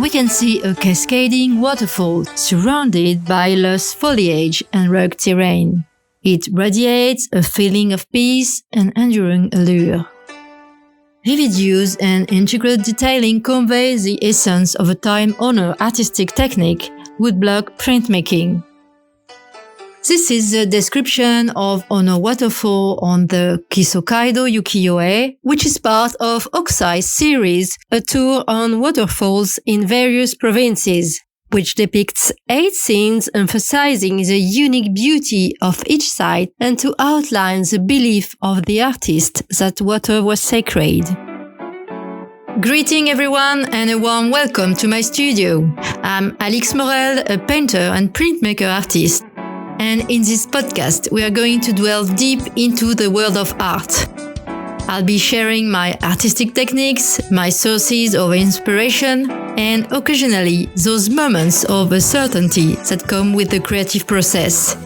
we can see a cascading waterfall surrounded by lush foliage and rugged terrain. It radiates a feeling of peace and enduring allure. Vivid use and intricate detailing convey the essence of a time-honored artistic technique, woodblock printmaking. This is the description of a waterfall on the Kisokaido ukiyo-e, which is part of Hokusai's series, a tour on waterfalls in various provinces, which depicts 8 scenes emphasizing the unique beauty of each site and to outline the belief of the artist that water was sacred. Greeting everyone and a warm welcome to my studio. I'm Alix, a painter and printmaker artist. And in this podcast, we are going to delve deep into the world of art. I'll be sharing my artistic techniques, my sources of inspiration, and occasionally those moments of uncertainty that come with the creative process.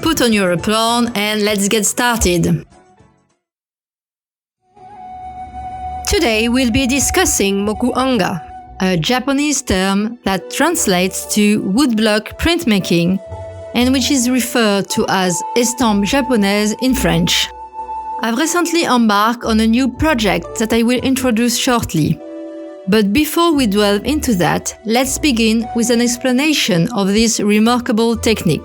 Put on your apron and let's get started. Today we'll be discussing Mokuhanga, a Japanese term that translates to woodblock printmaking and which is referred to as estampe japonaise in French. I've recently embarked on a new project that I will introduce shortly. But before we delve into that, let's begin with an explanation of this remarkable technique.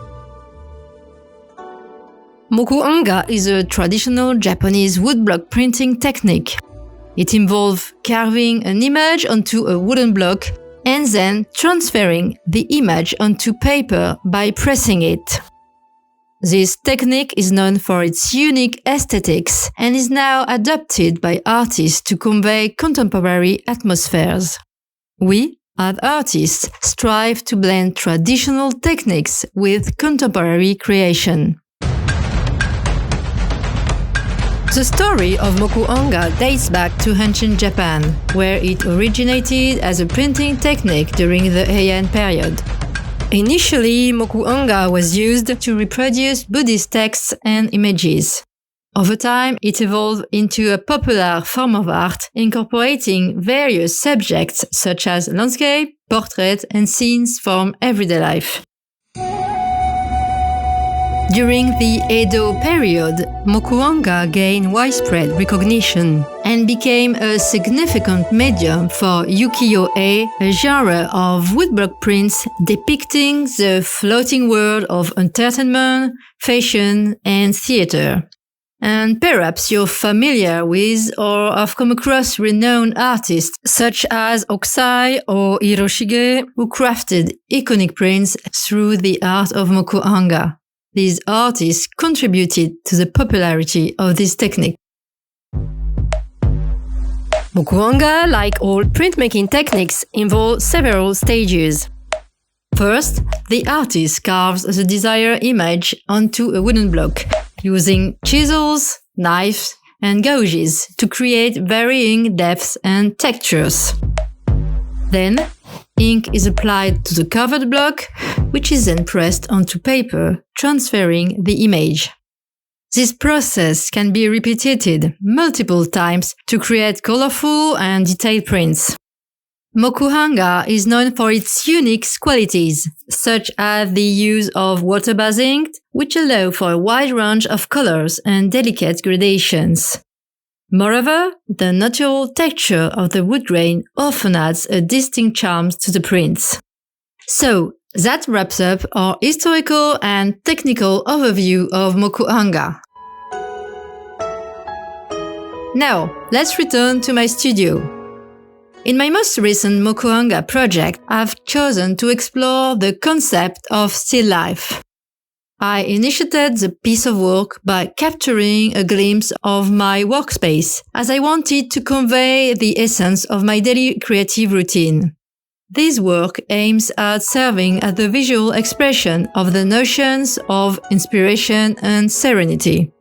Mokuhanga is a traditional Japanese woodblock printing technique. It involves carving an image onto a wooden block and then transferring the image onto paper by pressing it. This technique is known for its unique aesthetics and is now adopted by artists to convey contemporary atmospheres. We, as artists, strive to blend traditional techniques with contemporary creation. The story of Mokuhanga dates back to ancient Japan, where it originated as a printing technique during the Heian period. Initially, Mokuhanga was used to reproduce Buddhist texts and images. Over time, it evolved into a popular form of art, incorporating various subjects such as landscape, portrait, and scenes from everyday life. During the Edo period, Mokuhanga gained widespread recognition and became a significant medium for ukiyo-e, a genre of woodblock prints depicting the floating world of entertainment, fashion, and theater. And perhaps you're familiar with or have come across renowned artists such as Hokusai or Hiroshige, who crafted iconic prints through the art of Mokuhanga. These artists contributed to the popularity of this technique. Mokuhanga, like all printmaking techniques, involves several stages. First, the artist carves the desired image onto a wooden block, using chisels, knives, and gouges to create varying depths and textures. Then, ink is applied to the covered block, which is then pressed onto paper, transferring the image. This process can be repeated multiple times to create colorful and detailed prints. Mokuhanga is known for its unique qualities, such as the use of water-based ink, which allow for a wide range of colors and delicate gradations. Moreover, the natural texture of the wood grain often adds a distinct charm to the prints. So, that wraps up our historical and technical overview of Mokuhanga. Now, let's return to my studio. In my most recent Mokuhanga project, I've chosen to explore the concept of still life. I initiated the piece of work by capturing a glimpse of my workspace, as I wanted to convey the essence of my daily creative routine. This work aims at serving as the visual expression of the notions of inspiration and serenity.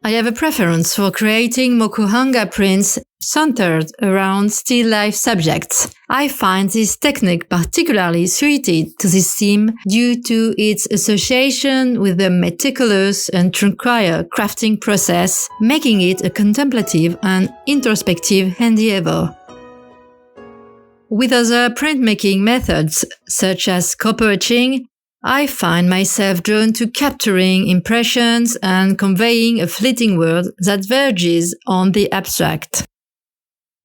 I have a preference for creating Mokuhanga prints centered around still life subjects. I find this technique particularly suited to this theme due to its association with the meticulous and tranquil crafting process, making it a contemplative and introspective endeavor. With other printmaking methods, such as copper etching, I find myself drawn to capturing impressions and conveying a fleeting word that verges on the abstract.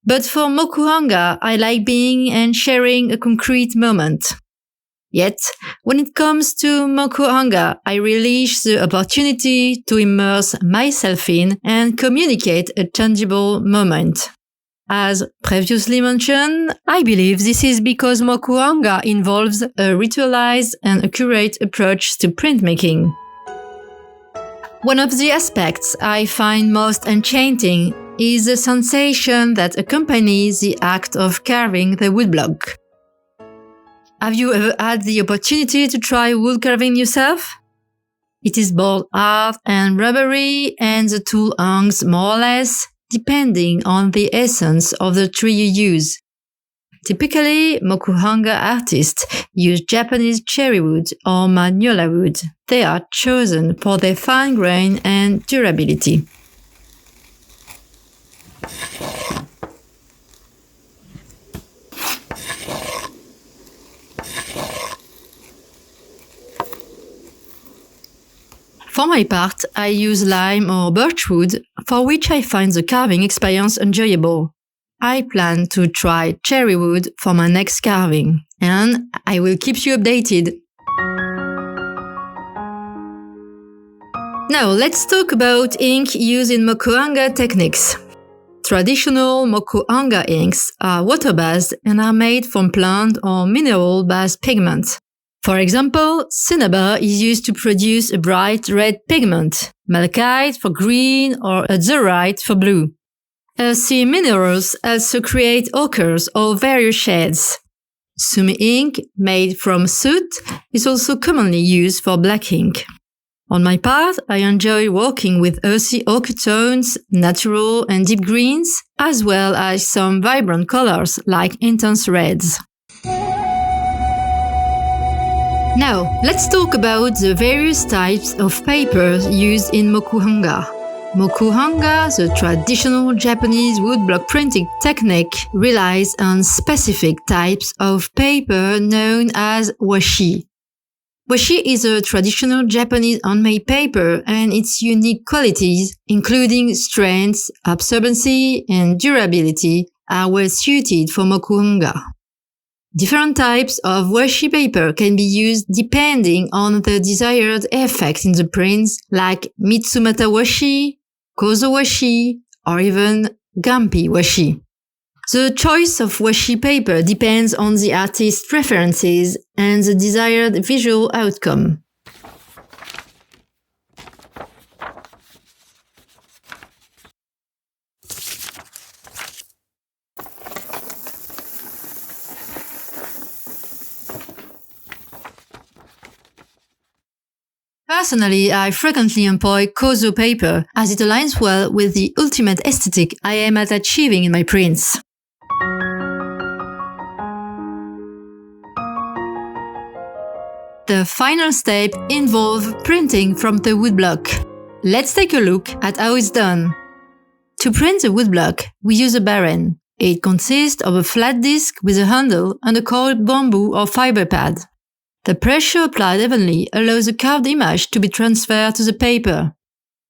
But for Mokuhanga, I like being and sharing a concrete moment. Yet, when it comes to Mokuhanga, I relish the opportunity to immerse myself in and communicate a tangible moment. As previously mentioned, I believe this is because Mokuhanga involves a ritualized and accurate approach to printmaking. One of the aspects I find most enchanting is the sensation that accompanies the act of carving the woodblock. Have you ever had the opportunity to try wood carving yourself? It is both hard and rubbery, and the tool hangs more or less depending on the essence of the tree you use. Typically, Mokuhanga artists use Japanese cherry wood or magnolia wood. They are chosen for their fine grain and durability. For my part, I use lime or birchwood, for which I find the carving experience enjoyable. I plan to try cherry wood for my next carving, and I will keep you updated. Now let's talk about ink used in Mokuhanga techniques. Traditional Mokuhanga inks are water-based and are made from plant or mineral-based pigments. For example, cinnabar is used to produce a bright red pigment, malachite for green or azurite for blue. Sea minerals also create ochres or various shades. Sumi ink, made from soot, is also commonly used for black ink. On my part, I enjoy working with earthy ochre tones, natural and deep greens, as well as some vibrant colors like intense reds. Now, let's talk about the various types of papers used in Mokuhanga. Mokuhanga, the traditional Japanese woodblock printing technique, relies on specific types of paper known as washi. Washi is a traditional Japanese handmade paper, and its unique qualities, including strength, absorbency, and durability, are well suited for Mokuhanga. Different types of washi paper can be used depending on the desired effect in the prints, like Mitsumata washi, Kozo washi, or even Gampi washi. The choice of washi paper depends on the artist's preferences and the desired visual outcome. Personally, I frequently employ Kozo paper as it aligns well with the ultimate aesthetic I aim at achieving in my prints. The final step involves printing from the woodblock. Let's take a look at how it's done. To print the woodblock, we use a baren. It consists of a flat disc with a handle and a coiled bamboo or fiber pad. The pressure applied evenly allows the carved image to be transferred to the paper.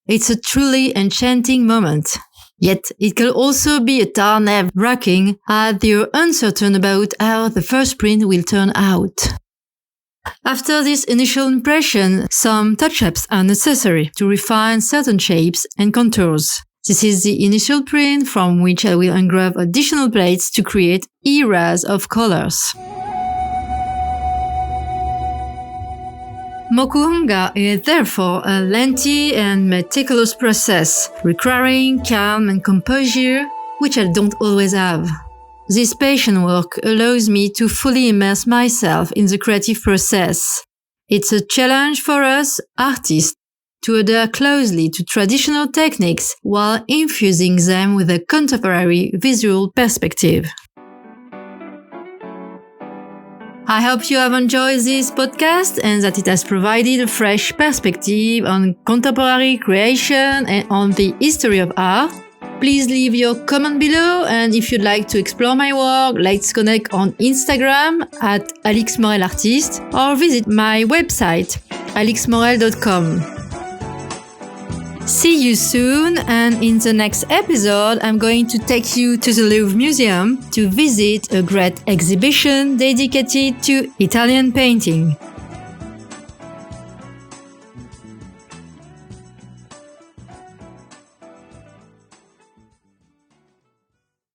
It's a truly enchanting moment. Yet, it can also be a tad nerve-wracking as you're uncertain about how the first print will turn out. After this initial impression, some touch-ups are necessary to refine certain shapes and contours. This is the initial print from which I will engrave additional plates to create eras of colors. Mokuhanga is therefore a lengthy and meticulous process, requiring calm and composure, which I don't always have. This patient work allows me to fully immerse myself in the creative process. It's a challenge for us, artists, to adhere closely to traditional techniques while infusing them with a contemporary visual perspective. I hope you have enjoyed this podcast and that it has provided a fresh perspective on contemporary creation and on the history of art. Please leave your comment below, and if you'd like to explore my work, let's connect on Instagram at Alix Morel Artist or visit my website alixmorel.com. See you soon, and in the next episode I'm going to take you to the Louvre Museum to visit a great exhibition dedicated to Italian painting.